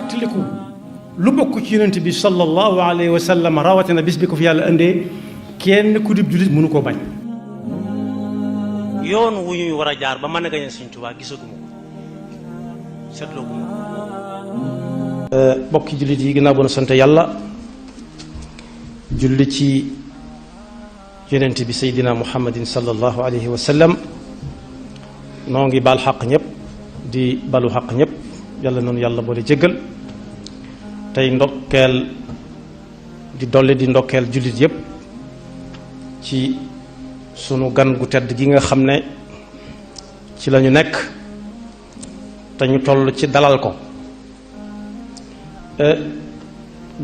tiliku lu bokk ci yonent bi sallallahu alayhi wa sallam rawatina bis bi ko fi yàlla indee kenn ku dib jullit mënu koo bañ. yoon wu ñuy war a jaar ba mën a gañe Sëñ Tuubaa gisaguma ko seetlooguma ko. bokki jullit yi ginnaaw bu na sant yàlla julli ci yonent bi Seydina Muhammadin sallallahu alayhi wa sallam noo ngi baal xaq ñëpp di balu xaq ñëpp yàlla noonu yàlla boole jéggal tey ndokkeel di dolli di ndokkeel jullit yëpp ci sunu gan gu tedd gi nga xam ne ci lañu nekk te ñu toll ci dalal ko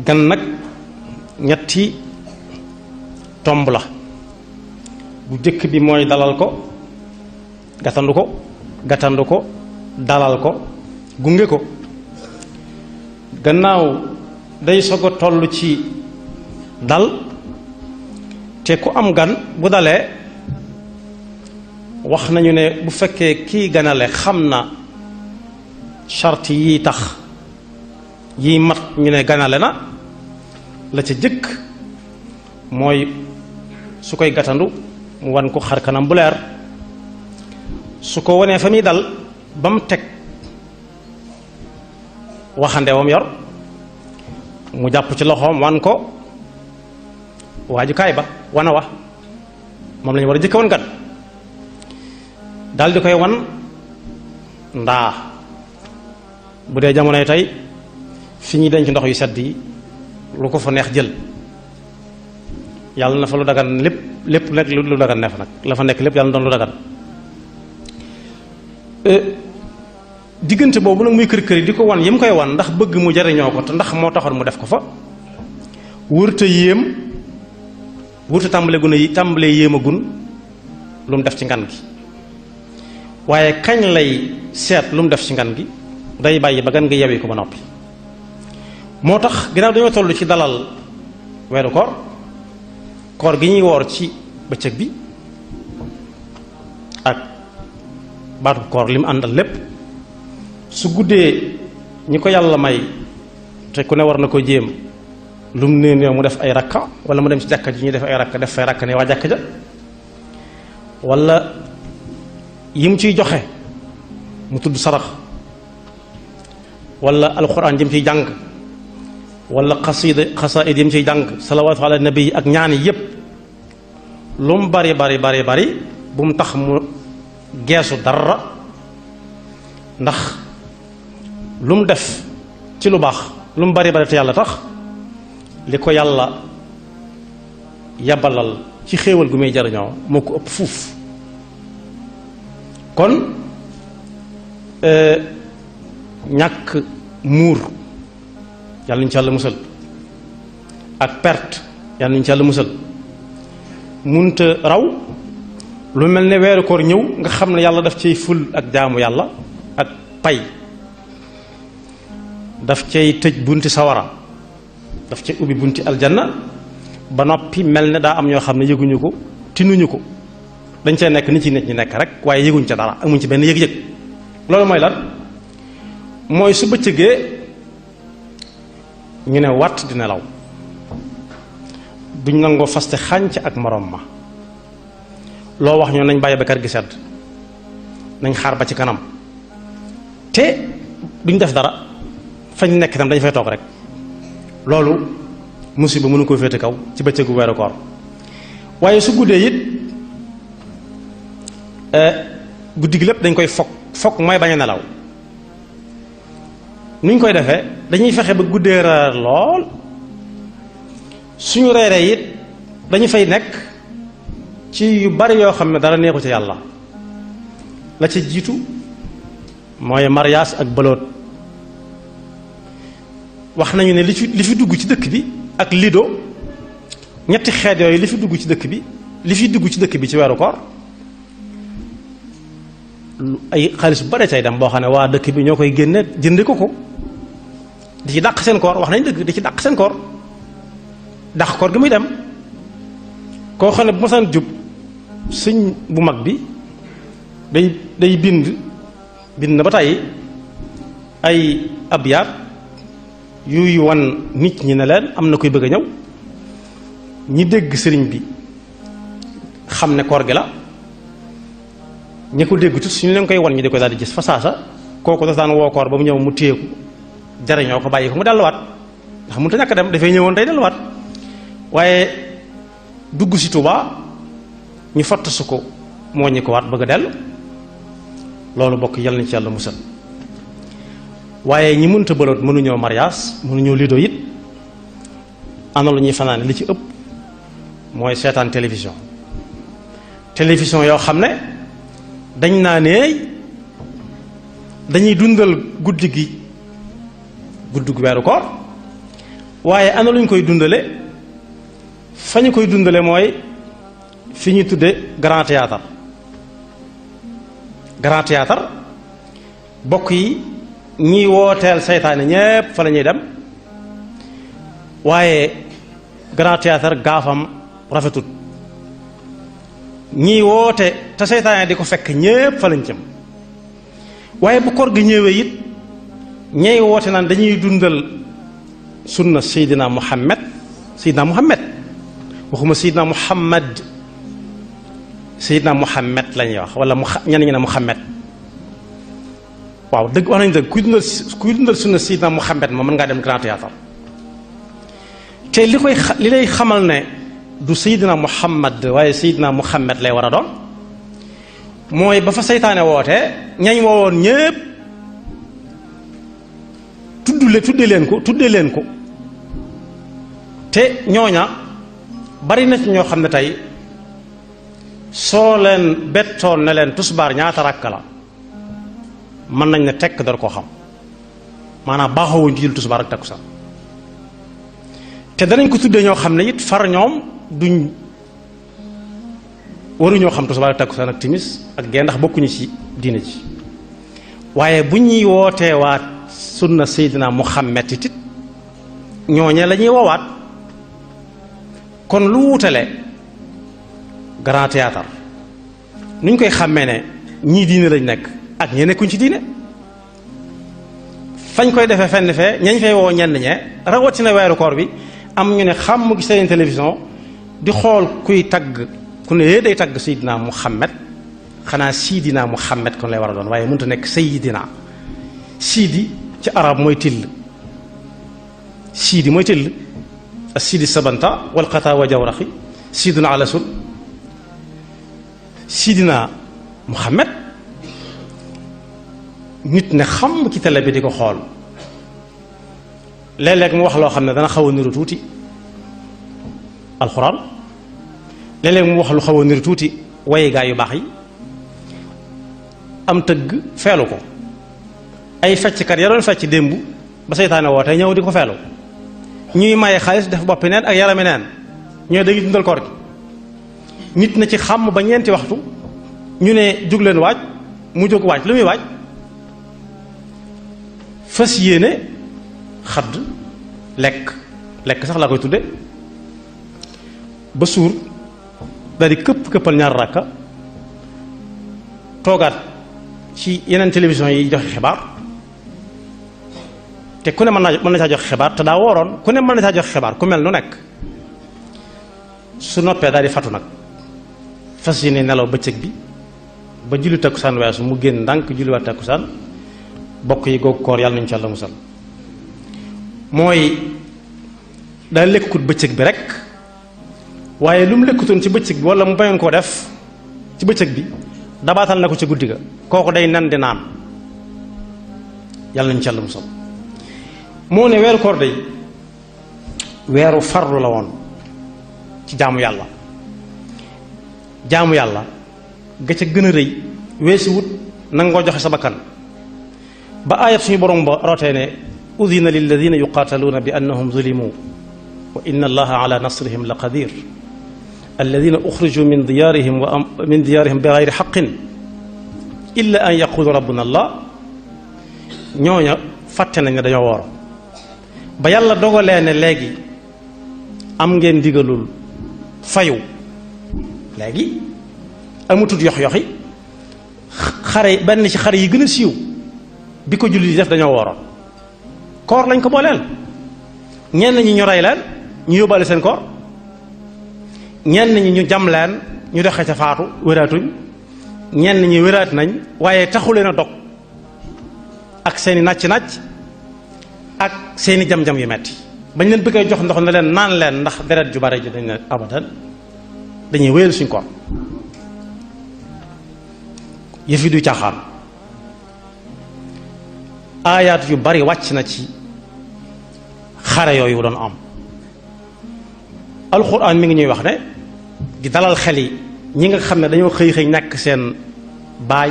gan nag ñetti tomb la bu jëkk bi mooy dalal ko gàttandu ko dalal ko gunge ko gannaaw day soog a toll ci dal te ku am gan bu dalee wax nañu ne bu fekkee kii ganale xam na charte yi tax yi mat ñu ne ganale na la ca jëkk mooy su koy gàttandu mu wan ko xar kanam bu leer su ko wanee fa muy dal ba mu teg waxandewam yor mu jàpp ci loxoom wan ko waajukaay ba wana wa moom lañu war a jëkk wan gan dal di koy wan ndaa bu dee jamonoy tey fi ñuy denc ndox yu sedd yi lu ko fa neex jël yàlla na fa lu dagan lépp nekk lu dagan ne fa nag la fa nekk lépp yàlla na doon lu dagan diggante boobu nag muy kër kër yi di ko wan yi mu koy wan ndax bëgg mu jariñoo ko te ndax moo taxoon mu def ko fa wërta yéem wërta tàmbalee yéem a gun lu mu def ci ngan gi waaye kañ lay seet lu mu def ci ngan gi day bàyyi ba gan nga yewi ko ba noppi moo tax ginnaaw dañoo toll ci dalal weeru koor gi ñuy woor ci bëccëg bi ak baatu koor li mu àndal lépp su guddee ñi ko yàlla may te ku ne war na ko jéem lu mu nee mu def ay rakka wala mu dem ci jàkka ji ñuy def ay rakka def fay rakka ne waa jàkka ja wala yi mu ciy joxe mu tudd sarax wala alxuraan jëm ciy jàng wala xasaid yi mu ciy jàng salawaatu ala nabi ak ñaan yi yépp lu mu bari bu mu tax mu geesu dara ndax lu mu def ci lu baax lu mu bari te yàlla tax li ko yàlla yabalal ci xéewal gu muy jariñoo moo ko ëpp fuuf kon ñàkk muur yàlla nañu ci yàlla musal ak perte yàlla nañu ci yàlla musal munta raw lu mel ne weeru koor ñëw nga xam ne yàlla daf cay ful ak jaamu yàlla ak pay daf cay tëj bunti sawara daf cay ubbi bunti aljanna ba noppi mel ne daa am ñoo xam ne yëguñu ko tinuñu ko dañ cee nekk ni ci nit ñi nekk rek waaye yëguñ ca dara amuñ ci benn yëg-yëg loolu mooy lan mooy su bëccëgee ñu ne wàtt di nelaw duñ nangoo faste xànc ak morom ma loo wax ñoo nañ bàyyi ba kër gi sedd nañ xaar ba ci kanam te duñ def dara fañ nekk itam dañ fay toog rek loolu musiba mënu koo féete kaw ci bëccëgu weeru koor waaye su guddee it guddi gi lépp dañ koy fokk mooy bañ a nelaw nuñ koy defee dañuy fexe ba guddee reer lool suñu reeree it dañu fay nekk ci yu bari yoo xam ne dara neexu ci yàlla la ca jiitu mooy mariage ak bëloot wax nañu ne li fi dugg ci dëkk bi ak lido ñetti xeet yooyu li fi dugg ci dëkk bi ci weeru koor ay xaalis bu bare cay dem boo xam ne waa dëkk bi ñoo koy génne jënd ko di ci dàq seen koor wax nañ dëgg di ci dàq seen koor dàq koor gi muy dem koo xam ne bu masaan jub sëñ bu mag bi day bind na ba tey ay abyaat yuy wan nit ñi ne leen am na koy bëgg a ñëw. ñi dégg sëriñ bi xam ne koor gi la ñi ko dégg tut suñu leen koy wan ñi di ko daal di gis fa saasa kooku dafa daan woo koor ba mu ñëw mu téyeku jariñoo ko bàyyi ko mu delluwaat ndax mënut a ñàkk dem dafay ñëwoon tey delluwaat waaye dugg si Tuuba ñu fattasu ko moo ñi ko waat bëgg a dellu loolu bokk yal na ci yàlla musal waaye ñi mënta bëloot mënuñoo mariage mënuñoo lido it ana lu ñuy fanaane li ci ëpp mooy seetaan télévision yoo xam ne dañ naa ne dañuy dundal guddi gi weeru koor waaye ana lu ñu koy dundale fa ñu koy dundale mooy fi ñu tudde grand théâtre bokk yi ñiy wooteel seytaane ñépp fa la ñuy dem waaye grand théâtre gaafam rafetut ñiy woote te seytaane di ko fekk ñépp fa lañ jëm waaye bu koor gi ñëwee it ñey woote naan dañuy dundal sunna Seydina Muhammad waxuma Seydina Muhammad lañuy wax wala ñenn ñi ne Muhammad waaw dëgg wax nañu dëgg kuy dundal sunna Seydina Muhammad moom mën ngaa dem grand théâtre te li lay xamal ne du Seydina Muhammad waaye Seydina Muhammad lay war a doon mooy ba fa seytaane woote ñañ woowoon ñépp tudde leen ko te ñooña bari na ci ñoo xam ne tey soo leen bettoon ne leen tusbaar ñaata rakk la mën nañ ne tekk door koo xam maanaam baaxawuñ ci jël tusbaar ak takkusaan te danañ ko tuddee ñoo xam ne it far ñoom waruñoo xam tusbaar ak takkusaan ak timis ak gee ndax bokkuñu ci diine ji waaye bu ñuy wootee waat sunna Seydina Muhammad it ñooñe la ñuy woowaat kon lu wutale grand théâtre nuñ koy xàmmee ne ñii diine lañ nekk ak ñe nekkuñ ci diine fañ koy defee fenn fee ñañ fay woo ñenn ñe rawatina weeru koor bi am ñu ne xam gi seen télévision di xool kuy tagg ku ne day tagg Seydina Muhammad xanaa Seydina Muhammad kon lay war a doon waaye mënut a nekk Seydina siidi ci arab mooy till siidi mooy till as siidi sabanta wal xata wa jawraxi siiduna alasul Seydina Muhammad nit ne xam ci télé bi di ko xool léeg-léeg mu wax loo xam ne dana xaw a niru tuuti alxuraan léeg-léeg mu wax lu xaw a niru tuuti waye gaa yu baax yi am tëgg feelu ko ay fecckat ya doon fecc démb ba seytaane woo tey ñëw di ko feelu ñuy maye xaalis def boppi neen ak yarami neen ñooy dañuy dundal koor gi nit na ci xàmm ba ñeenti waxtu ñu ne jóg leen waaj mu jóg waaj lu muy waaj fas yéene xadd lekk sax laa koy tudde ba suur daal di këppal ñaar rakka toogaat ci yeneen télévision yi joxe xibaar te ku ne mën na caa joxe xibaar te daa wooroon ku ne mën na caa joxe xibaar ku mel nu nekk su noppee daal di fatu nag fas yéene nelaw bëccëg bi ba julli takkusaan weesu mu génn ndànk julliwaat takkusaan bokk yi googu koor yàlla nañu ci Yàlla musal mooy daa lekkut bëccëg bi rek waaye lu mu lekkutoon ci bëccëg bi wala mu bayoon koo def ci bëccëg bi dabaatal na ko ci guddi ga kooku day nen di naan yàlla nañu ci Yàlla musal moo ne weeru koor day weeru farlu la woon ci jaamu yàlla ga ca gën a rëy weesu wut nangoo joxe sa bakkan ba aayat suñu borom ba rootee ne udina lilladina yuqaataluuna bi annahum zulimu wa inna allaha ala nasrihim la qadir alladina uxriju min diyaarihim bi gayri xaqin illa an yaqulu rabbuna allah ñooña fàtte nañ ne dañoo woor ba yàlla dogalee ne léegi am ngeen digalul fayu léegi amutut yox-yoxi xare benn ci xare yi gën a siiw bi ko julli di def dañoo wooroon koor lañ ko booleel ñenn ñi ñu rey leen ñu yóbbaale seen koor, ñenn ñi ñu jam leen ñu doxe ca faatu wéraatuñ, ñenn ñi wéraat nañ waaye taxu leen a dog ak seeni nàcc-nàcc ak seeni jam-jam yu metti bañ leen bëggee jox ndox ne leen naan leen ndax deret ju bare ji dañ ne abadan dañuy wéyal suñ koor. yëf yi du caaxaan. aayaat yu bari wàcc na ci xare yooyu doon am. alxuraan mi ngi ñuy wax ne di dalal xel yi ñi nga xam ne dañoo xëy xëy ñàkk seen baay,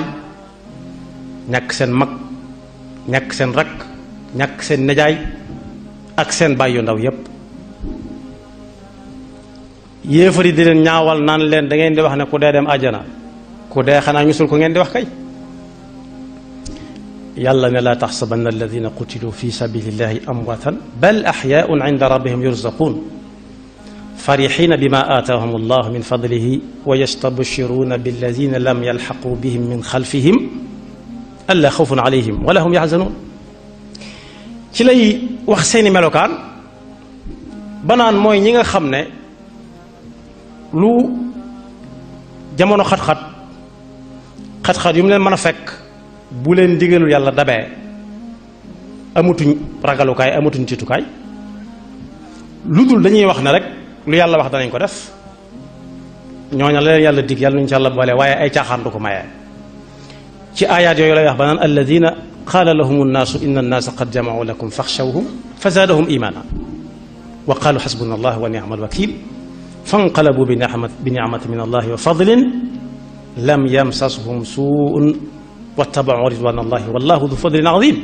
ñàkk seen mag, ñàkk seen rakk, ñàkk seen nijaay ak seen baay yu ndaw yépp. yéefar yi di leen ñaawal naan leen da ngeen di wax ne ku dee dem àjjana, ku dee xanaa ñu sul ko ngeen di wax kay. yàlla ne laa taxsabanna alladina qutilu fi sabilillahi amwatan bal axyaun inda rabbihim yurzaqun farixina bima aataahum allah min fadlihi wa yastabshiruna billadina lam yalxaqu bihim min xalfihim alla xawfun alayhim wala hum yaxzanuun. ci lay wax seeni melokaan banaan mooy ñi nga xam ne lu jamono xat-xat yu mu leen mën a fekk bu leen digalul yàlla dabee amatuñ ragalukaay amatuñ tiitukaay lu dul dañuy wax ne rek lu yàlla wax danañ ko def ñooña la leen yàlla dig yàlla nuñ ci yàlla boole waaye ay caaxaan du ko mayee. ci aayaat yooyu lay wax ba naan alladina qaala lahum nnaasu inna nnaasa qad jamacuu lakum faxshawhum fa zaadahum imaana wa qaalu xasbuna allah wa nicma alwakil fanqalabu bi nicmati min allahi wa fadlin lam yamsashum suun wattabacuu ridwan allahi wallahu du fadlin azim.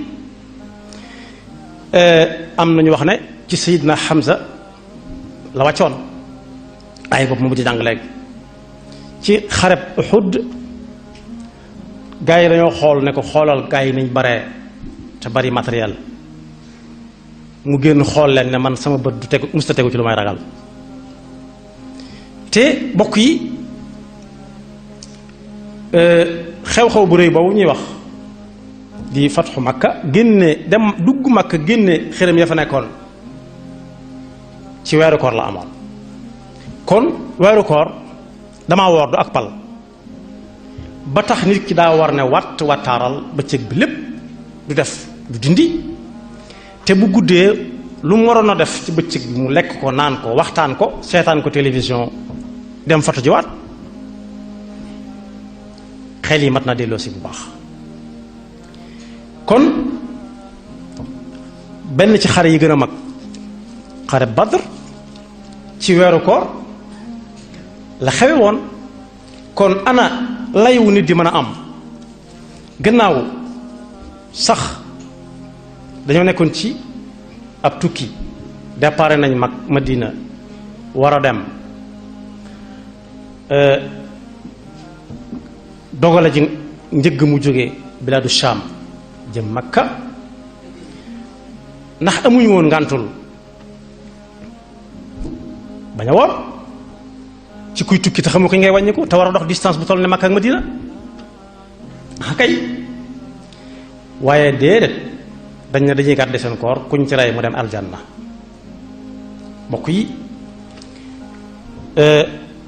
am nañu wax ne ci sayidna Hamza la wàccoon ay bopp mu mujj jàng léegi ci xareb Uhud gaa yi dañoo xool ne ko xoolal gaa yi nañ bare te bari matériel mu génn xool leen ne man sama bët du tegu musta tegu ci lu may ragal. te bokk yi xew-xew bu rëy boobu ñuy wax di fatxu Makka génne dem dugg Makka génne xërëm ya fa nekkoon ci weeru koor la amoon. kon weeru koor damaa woor du ak pal ba tax nit ki daa war ne wattaaral bëccëg bi lépp du def du dindi te bu guddee lu mu waroon a def ci bëccëg bi mu lekk ko naan ko waxtaan ko seetaan ko télévision dem fatu jiwaat xel yi mat na delloo si bu baax. kon benn ci xare yi gën a mag xare Badr ci weeru koor la xewe woon. kon ana layu nit di mën a am gannaaw sax dañoo nekkoon ci ab tukki départ nañ Madina war a dem dogale ji njëgg mu jóge bilaadu Shaam jëm Makka ndax amuñu woon ngàntul bañ a woor ci kuy tukki te xamu ko ngay wàññiku te war a dox distance bu toll ne Makka ak Madina kay waaye déedéet dañ ne dañuy gàdde seen koor kuñ ci rey mu dem aljanna. mbokk yi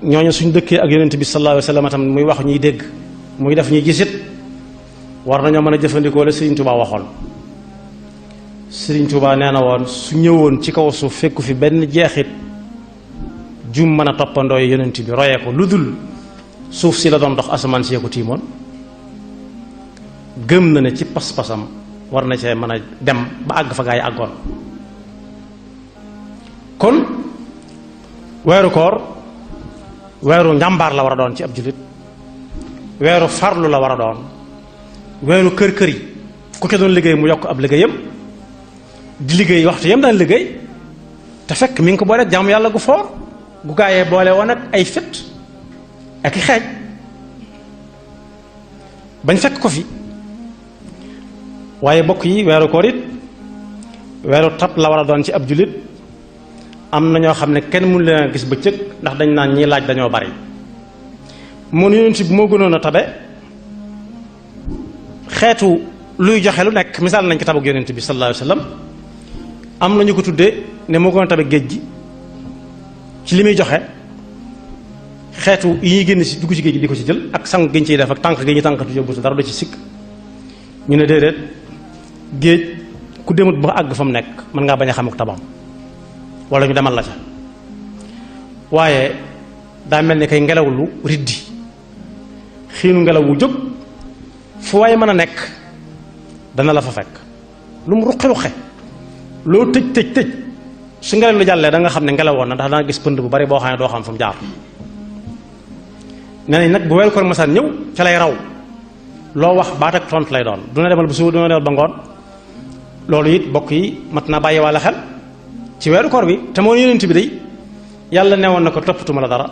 ñooñu suñ dëkkee ak yonent bi sallallahu alayhi wa sallam tam muy wax ñuy dégg muy def ñuy gisit war nañoo mën a jëfandikoo la Sëriñ Tuubaa waxoon. Sëriñ Tuubaa nee na woon su ñëwoon ci kaw suuf fekku fi benn jeexit jum mën a toppandoo yonent bi royee ko lu dul suuf si la doon dox asamaan si ko tiimoon gëm na ne ci pas-pasam war na cee mën a dem ba àgg fa gaa yi àggoon. kon weeru koor weeru njàmbaar la war a doon ci ab jullit weeru farlu la war a doon weeru kër yi ku ca doon liggéey mu yokk ab liggéeyam di liggéey waxtu yam daan liggéey te fekk mi ngi ko boole jaamu yàlla gu foor gu gaayee boole woon ak ay fit ak i xeej bañ fekk ko fi. waaye bokk yi weeru koor it weeru tab la war a doon ci ab jullit. am na ñoo xam ne kenn mënu leen a gis bëccëg ndax dañ naan ñiy laaj dañoo bari moom yonent bi moo gënoon a tabe xeetu luy joxe lu nekk misaal nañ ko tabuk yonent bi sallallahu alayhi wa sallam am na ñu ko tuddee ne moo gën a tabe géej gi ci li muy joxe xeetu yi ñuy génn ci dugg ci géej gi di ko ci jël ak sang gi ñu ciy def ak tànk gi ñu tànkatu yóbbu si dara du ci sikk ñu ne déedéet géej ku demut ba àgg fa mu nekk mën ngaa bañ a xam ak tabam wala ñu demal la ca waaye daa mel ni kay ngelaw lu riddi xiinu ngelaw wu jóg fu waaye mën a nekk dana la fa fekk lu mu ruqe-ruqe loo tëj su ngelaw lu jàllee da nga xam ne ngelawoon na ndax danga gis pënd bu bari boo xam ne doo xam fu mu jaar nee nañ nag bu weeru koor masaan ñëw ca lay raw loo wax baat ak tontu lay doon du na demal bu suba du na demal ba ngoon loolu it bokk yi mat na bàyyi walla xel ci weeru koor bi te moo ne yonent bi day yàlla newoon na ko toppatuma la dara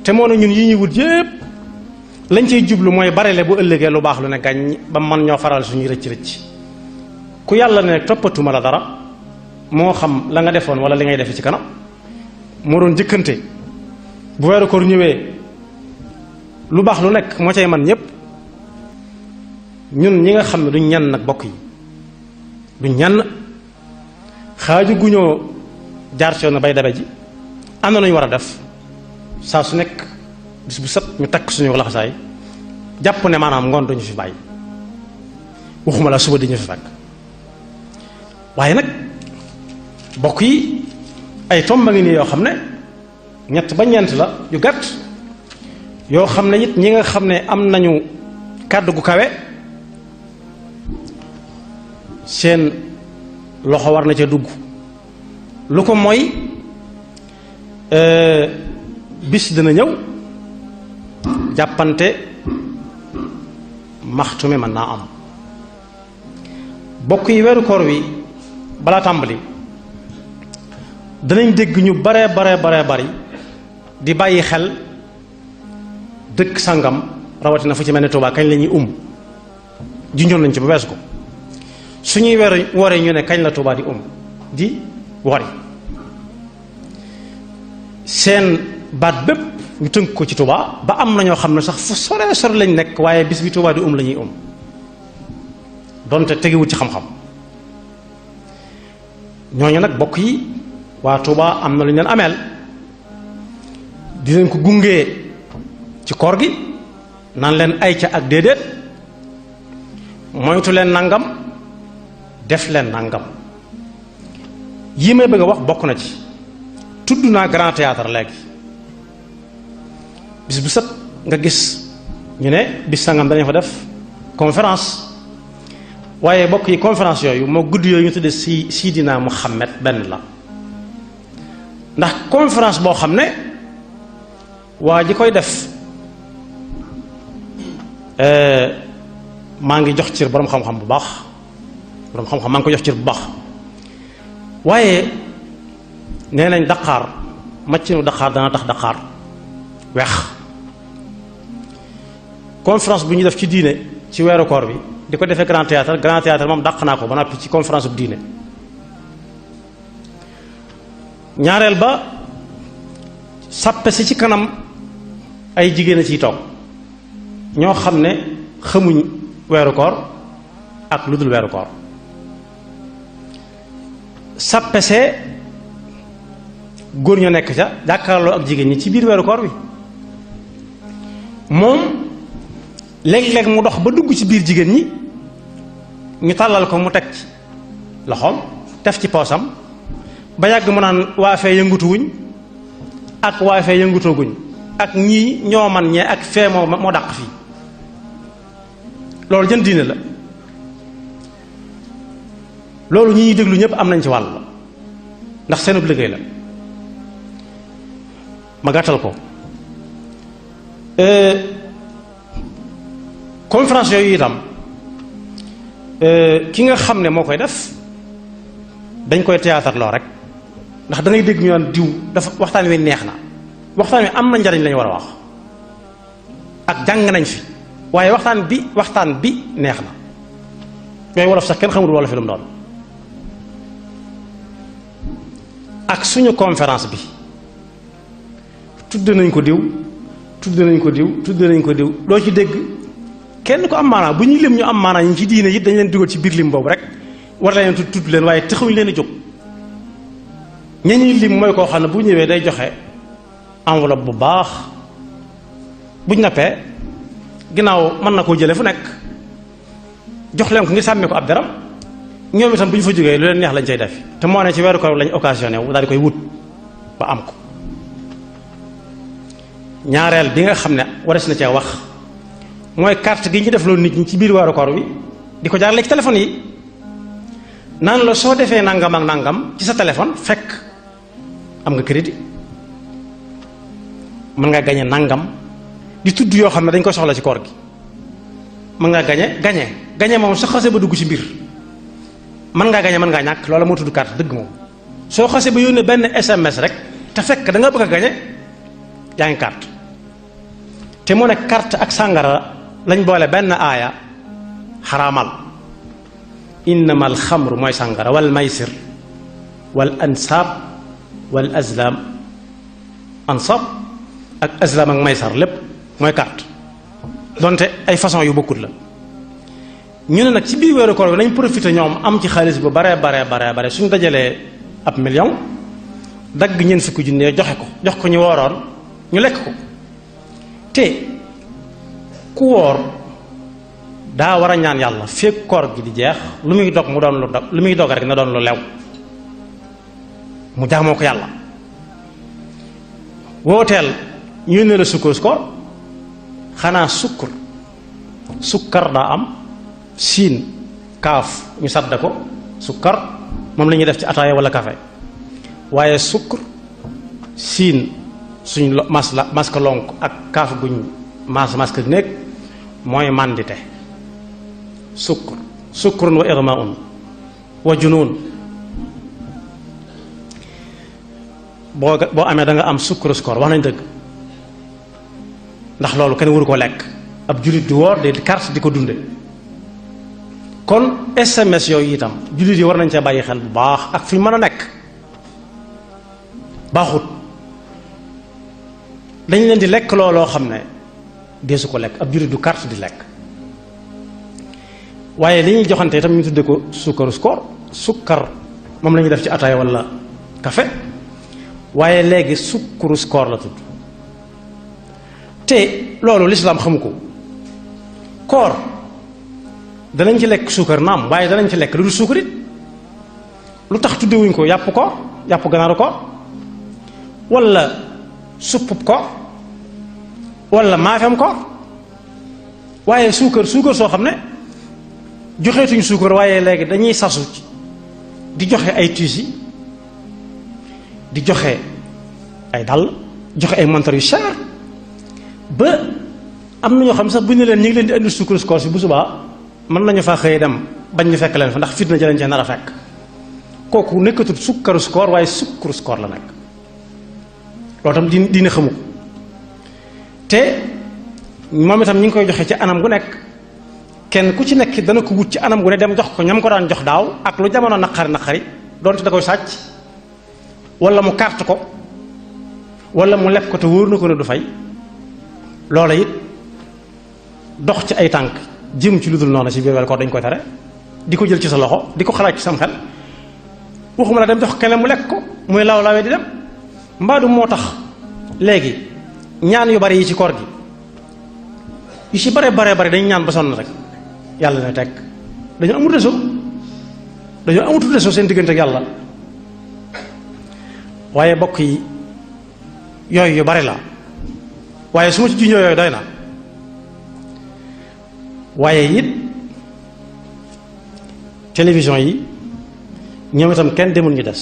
te moo ne ñun yi ñuy wut yépp lañ cay jublu mooy barele bu ëllëgee lu baax lu ne gàññ ba man ñoo faral suñuy rëcc ku yàlla ne toppatuma la dara moo xam la nga defoon wala li ngay defe ci kanam moo doon jëkkante bu weeru koor ñëwee lu baax lu nekk moo cay man ñépp ñun ñi nga xam ne duñ ñenn nag bokk yi duñ ñenn xaaju guñoo jaar ci yoon bay dabe ji am na lu ñu war a def saa su nekk bis bu set ñu takk suñu laxasaay jàpp ne maanaam ngoon duñu fi bàyyi waxuma la suba di ñu fi fekk waaye nag bokk yi ay tomba ngi nii yoo xam ne ñett ba ñeent la yu gàtt yoo xam ne it ñi nga xam ne am nañu kàddu gu kawe seen loxo war na ca dugg lu ko mooy bis dina ñëw jàppante maxtume mën naa am bokk yi weeru koor wi balaa tàmbali danañ dégg ñu bare bari di bàyyi xel dëkk sàngam rawatina fu ci mel ne Tuubaa kañ la ñuy junjoon nañ ci ba weesu ko suñuy wori ñu ne kañ la Tuubaa di wori seen baat bépp ñu tënk ko ci Tuubaa ba am na ñoo xam ne sax fu sore sore lañ nekk waaye bis bi Tuubaa di la ñuy donte tegewut ci xam-xam ñooñu nag bokk yi waa Tuubaa am na lu ñu leen ameel dinañ ko gungee ci koor gi naan leen ay ca ak déedéet moytu leen nangam def leen nangam yi may bëgg a wax bokk na ci tudd naa grand théâtre léegi bis bu set nga gis ñu ne bis sangam dañu fa def conférence waaye bokk yi conférence yooyu moo gudd yooyu ñu tudde si Sidina Muhammad benn la ndax conférence boo xam ne waa ji koy def maa ngi jox cër boroom xam-xam bu baax boroom xam-xam maa ngi ko jox cër bu baax waaye nee nañ daqaar maccinu daqaar dana tax daqaar weex conférence bu ñu def ci diine ci weeru koor bi di ko defee grand théâtre moom dàq naa ko ba noppi ci conférence bu diine ñaareel ba sàppe si ci kanam ay jigéen a ciy toog ñoo xam ne xamuñ weeru koor ak lu dul weeru koor sàppe see góor ña nekk ca jàkkaarloo ak jigéen ñi ci biir weeru koor bi moom léeg-léeg mu dox ba dugg ci biir jigéen ñi ñu tàllal ko mu teg ci loxoom def ci poosam ba yàgg mu naan waa fee yëngutuwuñ ak waa fee yëngutooguñ ak ñii ñoo man ñee ak fee moo dàq fii loolu jën diine la loolu ñi ñuy déglu ñëpp am nañ ci wàll ndax seenub liggéey la ma gàttal ko conférence yooyu itam ki nga xam ne moo koy def dañ koy théâtre loo rek ndax da ngay dégg ñu naan diw dafa waxtaan wi neex na waxtaan wi am na njariñ lañu war a wax ak jàng nañ fi waaye waxtaan bi neex na yooyu wolof sax kenn xamul wolof fi lu mu doon ak suñu conférence bi tudd nañ ko diw tudd nañ ko diw tudd nañ ko diw doo ci dégg kenn ko am maanaa bu ñuy lim ñu am maanaa ñu ci diine it dañ leen dugal ci biir lim boobu rek war leen tudd leen waaye taxuñ leen a jóg ñañuy lim mooy koo xam ne bu ñëwee day joxe enveloppe bu baax buñ nappee ginnaaw mën na koo jële fu nekk jox leen ko ngir sàmmee ko ab daram ñoom itam bu ñu fa jógee lu leen neex lañ cay def te moo ne ci weeru koor lañ occasionné wu daal di koy wut ba am ko. ñaareel bi nga xam ne waras na cee wax mooy carte gi ñu def loolu nit ñi ci biir weeru koor wi di ko jaarale ci téléphone yi naan la soo defee nangam ak nangam ci sa téléphone fekk am nga crédit mën nga gañe nangam di tudd yoo xam ne dañ ko soxla ci koor gi mën nga gañe moom soo xasee ba dugg ci mbir mën ngaa gañe mën ngaa ñàkk loola moo tudd carte dëgg moom soo xasee ba yónnee benn SMS rek te fekk da nga bëgg a gañe yaa ngi carte te mu ne carte ak sàngara lañ boole benn aaya xaraamal innama alxamru mooy sàngara wal maysir wal ansaab wal azlam ansab ak azlam ak maysar lépp mooy carte donte ay façon yu bokkut la ñu ne nag ci biir weeru koor bi nañ profité ñoom am ci xaalis bu bare suñ dajalee ab million dagg ñeent fukki junne joxe ko jox ko ñu wooroon ñu lekk ko te ku woor daa war a ñaan yàlla fekk koor gi di jeex lu muy dog mu doon lu dog lu muy dog rek na doon lu lew mu jaamoo ko yàlla wooteel ñu ne la sukkur koor xanaa sukkar daa am siin kaaf ñu sadda ko sukkar moom la ñuy def ci ataaya wala café waaye sukkur siin suñ masque lonk ak kaaf guñ masque nekk mooy màndite sukkurun wa irmaun wa junuun boo amee da nga am sukkur score wax nañ dëgg ndax loolu kenn waru ko lekk ab jullit di woor di carte di ko dunde kon SMS yooyu itam jullit yi war nañ cee bàyyi xel bu baax ak fi mën a nekk baaxut dañ leen di lekk looloo xam ne deesu ko lekk ab jullit du carte di lekk waaye li ñuy joxante itam ñu tudde ko sukkaru sukkar moom la ñuy def ci ataaya wala café waaye léegi sukkaru score la tudd te loolu lislaam xamu ko koor danañ ci lekk suukar naam waaye danañ ci lekk lu dul suukarit lu tax tuddewuñ ko yàpp ganaaru koor wala suppub koor wala maafem koor waaye suukar soo xam ne joxeetuñ suukar waaye léegi dañuy sasu di joxe ay tuusi di joxe ay dàll joxe ay montar yu cher ba am na ñoo xam sax bu ñu leen ñu ngi leen di indi suukar score si bu subaa mën nañu faa xëy dem bañ ñu fekk leen fa ndax fitna jëlañ cee nar a fekk kooku nekkatul sukkaru score waaye sukkaru score la nekk loolu tam dina xamu ko te moom itam ñi ngi koy joxe ci anam gu nekk kenn ku ci nekk dana ko wut ci anam gu ne dem jox ko ñam ko daan jox daaw ak lu jamono naqari doonte da koy sàcc wala mu carte ko wala mu leb ko te wóor na ko ne du fay loola it dox ci ay tànk jëm ci lu dul noonu ci biir wel ko dañ koy tere di ko jël ci sa loxo di ko xalaat ci sam xel waxuma la dem jox keneen mu lekk ko muy law lawee di dem mbaadu moo tax léegi ñaan yu bari yi ci koor gi yu ci bare dañu ñaan ba sonn rek yàlla na teg dañu amul réseau seen diggante ak yàlla waaye bokk yi yooyu yu bari la waaye su ma ci junjoo yooyu doy na waaye it télévision yi ñoom itam kenn demul ñu des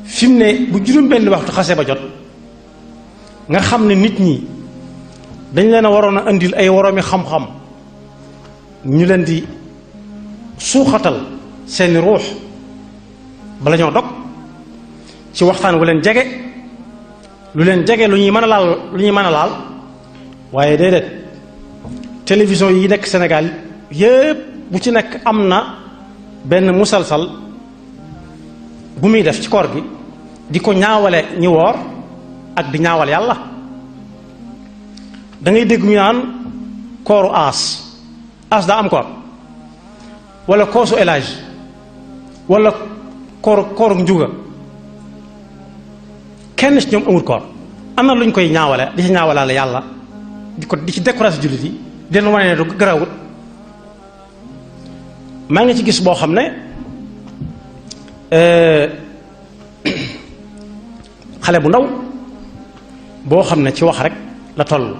fi mu ne bu juróom benn waxtu xase ba jot nga xam ne nit ñi dañ leen a waroon a indil ay woroomi xam-xam ñu leen di suuxatal seeni ruux bala ñoo dog ci waxtaan wu leen jege lu ñuy mën a laal waaye déedéet télévision yi nekk Sénégal yépp bu ci nekk am na benn musalsal bu muy def ci koor gi di ko ñaawale ñi woor ak di ñaawal yàlla da ngay dégg ñu naan kooru aas daa am koor wala koosu élage wala kooru njuga kenn ci ñoom amul koor am na lu ñu koy ñaawale di ci ñaawalaale yàlla di ci découragé jullit yi di leen wane ne du garawut. maa ngi ci gis boo xam ne xale bu ndaw boo xam ne ci wax rek la toll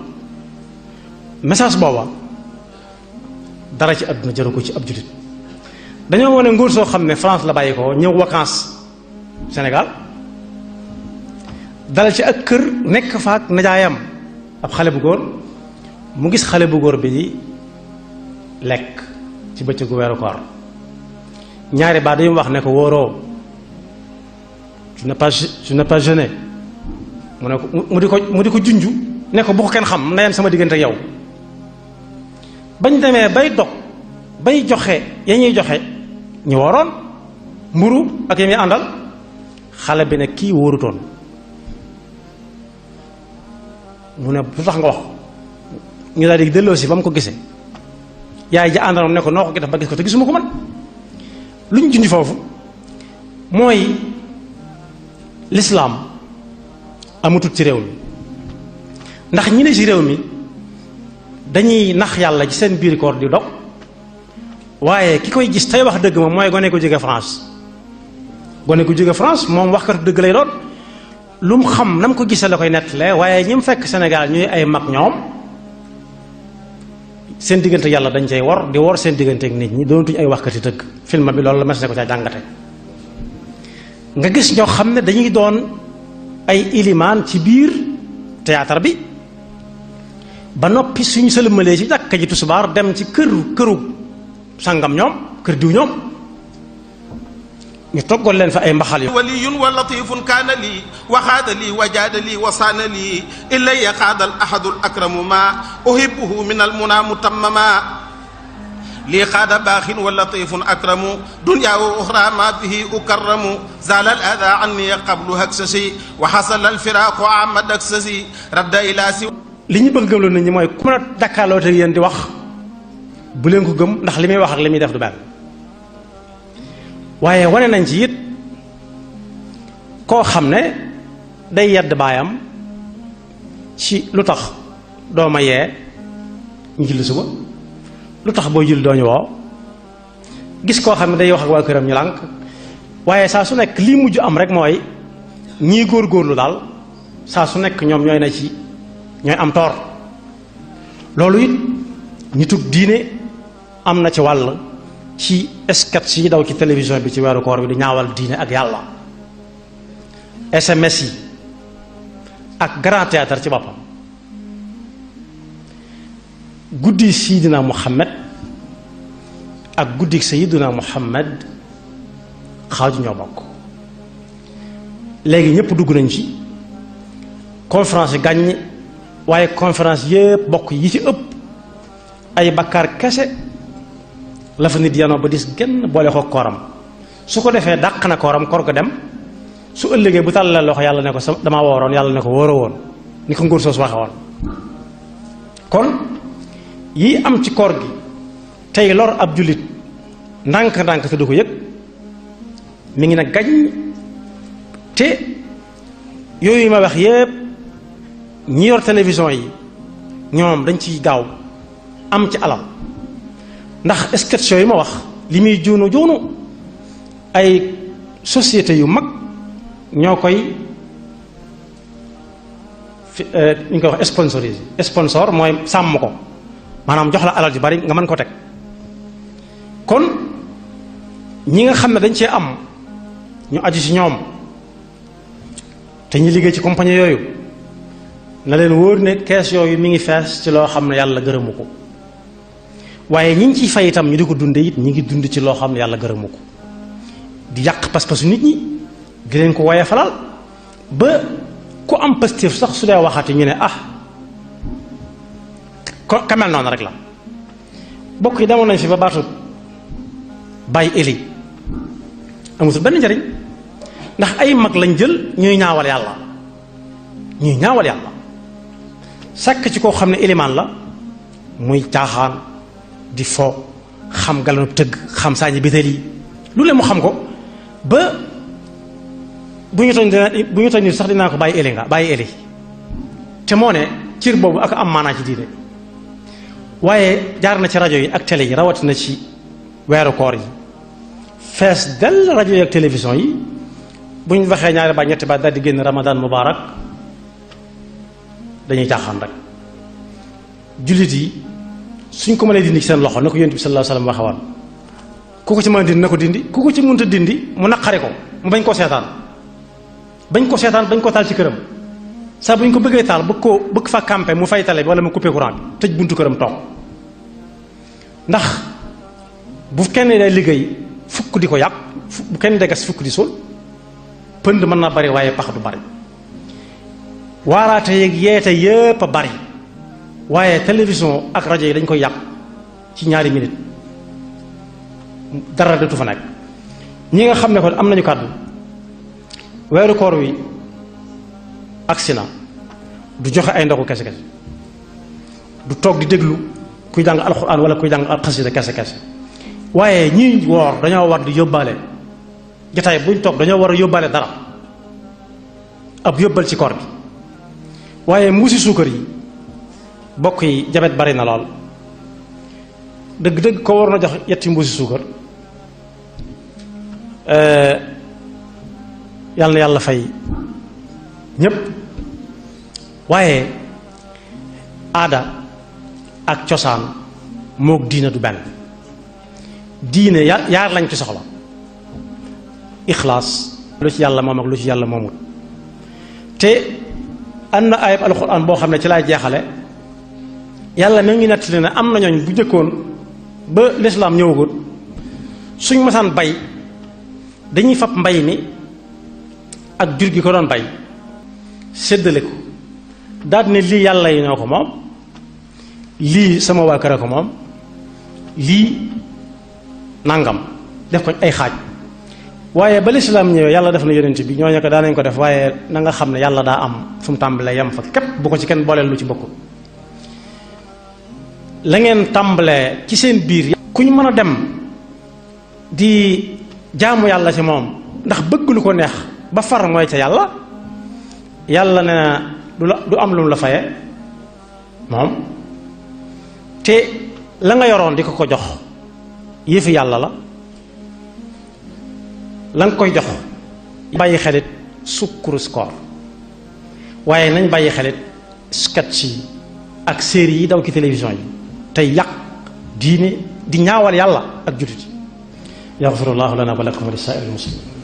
message booba dara ci àdduna jaru ko ci ab jullit. dañoo wane nguur soo xam ne France la bàyyi ko ñëw vacances Sénégal dal ci ak kër nekk fa ak najaayam ab xale bu góor mu gis xale bu góor bi di lekk ci bëccëgu weeru koor ñaari baat dañu wax ne ko wóoroo tu n'es pas jeûné mu ne ko mu di ko junju ne ko bu ko kenn xam na yem sama diggante ak yow. bañ demee bay dog bay joxe ya ñuy joxe ñu waroon mburu ak ya muy àndal xale bi ne kii wóorutoon mu ne lu tax nga wax ñu daal di delloo si ba mu ko gisee yaay ja àndaloon ne ko noo ko gi def ba gis ko te gisuma ko man lu ñu junj foofu mooy lislaam amatut ci réew mi ndax ñi ne ci réew mi dañuy nax yàlla ci seen biir koor di dog waaye ki koy gis tey wax dëgg moom mooy gone ko jóge France gone ko jóge France moom wax kat dëgg lay doon lu mu xam na mu ko gisee la koy nettalee waaye ñi mu fekk Sénégal ñuy ay mag ñoom seen diggante yàlla dañ cay wor di wor seen diggante ak nit ñi doonatuñ ay waxkati dëgg film bi loolu la mes ne ko caa jàngate nga gis ñoo xam ne dañuy doon ay ilimaan ci biir théâtre bi ba noppi suñu sëlmalee ci jàkka ji tusubaar dem ci këru sangam ñoom kër diw ñoom ñu toggal leen fa ay mbaxal yu waliyun wa latifun kaana lii wa xaada lii wa jaada lii wa saana lii ilaya xaadal ahadul akramu ma uhibbuhu min almuna mutammama lii xaada baaxin wa latifun akramu dunya wa uxra ma bihi ukarramu zaala al ada anni qablu haksasi wa xasala alfiraaqu amad aksasi radda ila si li ñu bëgg gëmloo nit ñi mooy ku mën a dakkaloo te yéen di wax bu leen ko gëm ndax li muy wax ak li muy def du benn waaye wane nañ ci it koo xam ne day yedd baayam ci lu tax doo ma yee ñu julli suba lu tax booy julli doo ñu woo gis koo xam ne day wax ak waa këram ñu lànk waaye saa su nekk lii mujj am rek mooy ñii góorgóorlu daal saa su nekk ñoom ñooy na ci ñooy am toor loolu it nitug diine am na ci wàll ci sketch yi daw ci télévision bi ci weeru koor bi di ñaawal diine ak yàlla SMS yi ak grand théâtre ci boppam guddi Seydina Muhammad ak guddi Seydina Muhammad xaaju ñoo bokk léegi ñëpp dugg nañ ci conférence yi gàññ waaye conférence yépp bokk yi ci ëpp ay bakkaar kese la fa nit yanoo ba dis genn boole ko kooram su ko defee dàq na kooram koor ga dem su ëllëgee bu tàllalee loxo yàlla ne ko damaa wooroon yàlla ne ko wóoroo woon ni ko nguur soos waxe woon kon yi am ci koor gi tey lor ab jullit ndànk-ndànk te du ko yëg mi ngi nag gañ te yooyu ma wax yépp ñi yor télévision yi ñoom dañ ciy gaaw am ci alal ndax sketch yi ma wax li muy joonu ay société yu mag ñoo koy ñu koy wax sponsorisé sponsor mooy sàmm ko maanaam jox la alal ji bari nga mën ko teg kon ñi nga xam ne dañ cee am ñu aju ci ñoom te ñu liggéey ci compagnie yooyu na leen wóor ne kees yooyu mi ngi fees ci loo xam ne yàlla gërëmu ko waaye ñi ngi ciy fay itam ñu di ko dunde it ñi ngi dund ci loo xam ne yàlla gërëmu ko di yàq pas-pasu nit ñi di leen ko woye falal ba ku am pastif sax su dee waxati ñu ne ko kamel noonu rek la bokk yi demoon nañ fi ba baatu bàyyi éli amutul benn njariñ ndax ay mag lañ jël ñuy ñaawal yàlla sàkk ci koo xam ne élimaan la muy caaxaan di fo xam galanu tëgg xam saañi bitéel yi lu leen mu xam ko ba bu ñu toñ nit sax dinaa ko bàyyi eli te moo ne cir boobu ak am maanaa ci diine waaye jaar na ci rajo yi ak télé yi rawatina ci weeru koor yi fees dell rajo yi ak télévision yi bu ñu waxee ñaari baat ñetti baat daal di génn ramadan mubarak dañuy caaxaan rek jullit yi suñ ko mënee dindi ci seen loxo na ko yonent bi sallallahu alayhi wasallam waxawaan ku ko ci mën a dindi na ko dindi ku ko ci mënta dindi mu naqari ko mu bañ koo seetaan bañ koo taal ci këram saa bu ñu ko bëggee taal bëgg fa campé mu fay tale bi wala mu coupé courant bi tëj buntu këram toog ndax bu kenn day liggéey fukk di ko yàq bu kenn day gas fukk di suul pënd mën naa bari waaye pax du bari waaraate yeeg yeete yépp a bari waaye télévision ak rajo yi dañ koy yàq ci ñaari minute dara dootu fa nekk ñi nga xam ne kon am nañu kàddu weeru koor wi agsi na du joxe ay ndogu kese kese du toog di déglu kuy jàng alxuraan wala kuy jàng xasida kese kese waaye ñii woor dañoo war di yóbbaale jotaay buñ toog dañoo war a yóbbaale dara ab yóbbal ci koor bi waaye mbuusi suukar yi bokk yi jabet bari na lool dëgg-dëgg ko war na jox yetti mbuusi suukar yàlla na yàlla fay ñépp waaye aada ak cosaan mook diina du benn diine yaar lañ ci soxla ixlaas lu ci yàlla moom ak lu ci yàlla moomut te am na ayab alxuraan boo xam ne ci laay jeexale yàlla ma ngi nettali ne am na ñooñ bu njëkkoon ba lislaam ñëwagut suñ masaan bay dañuy fab mbay mi ak jur gi ko doon bay séddale ko daal ne lii yàlla yi ñoo ko moom lii sama waa kër a ko moom lii nangam def ko ay xaaj waaye ba lislaam ñëwee yàlla def na yonent bi ñooñu ko daanañ ko def waaye na nga xam ne yàlla daa am fu mu tàmbalee yem fa képp bu ko ci kenn booleel lu ci bokkul la ngeen tàmbalee ci seen biir ku ñu mën a dem di jaamu yàlla ci moom ndax bëgg lu ko neex ba far mooy ca yàlla yàlla ne na du am lu mu la faye moom te la nga yoroon di ko ko jox yëfi yàlla la nga koy jox bàyyi xelit sukkuru koor waaye nañ bàyyi xelit sketch yi ak série yi daw ci télévision yi tey yàq diine di ñaawal yàlla ak jullit yi yaxfirullahu lana wa lakum wa li saa'iril muslimin